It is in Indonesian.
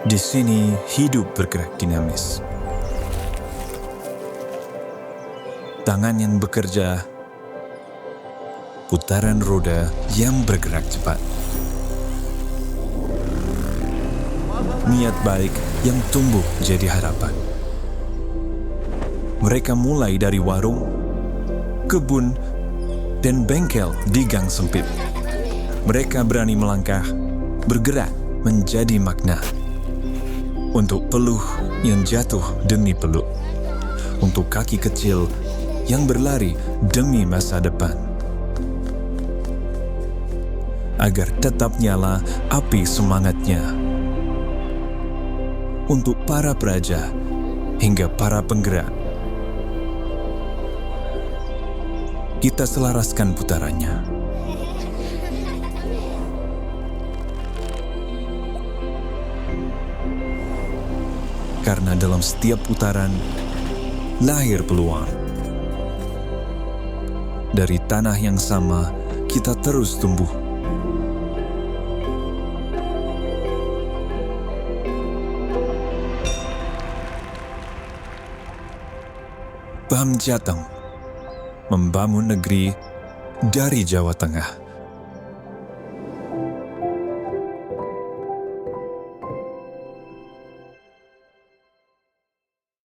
Di sini hidup bergerak dinamis. Tangan yang bekerja, putaran roda yang bergerak cepat. Niat baik yang tumbuh jadi harapan. Mereka mulai dari warung, kebun, dan bengkel di gang sempit. Mereka berani melangkah, bergerak menjadi makna. Untuk peluh yang jatuh demi peluk. Untuk kaki kecil yang berlari demi masa depan. Agar tetap nyala api semangatnya. Untuk para peraja hingga para penggerak. Kita selaraskan putarannya. Karena dalam setiap putaran, lahir peluang. Dari tanah yang sama, kita terus tumbuh. Pam Jateng membangun negeri dari Jawa Tengah.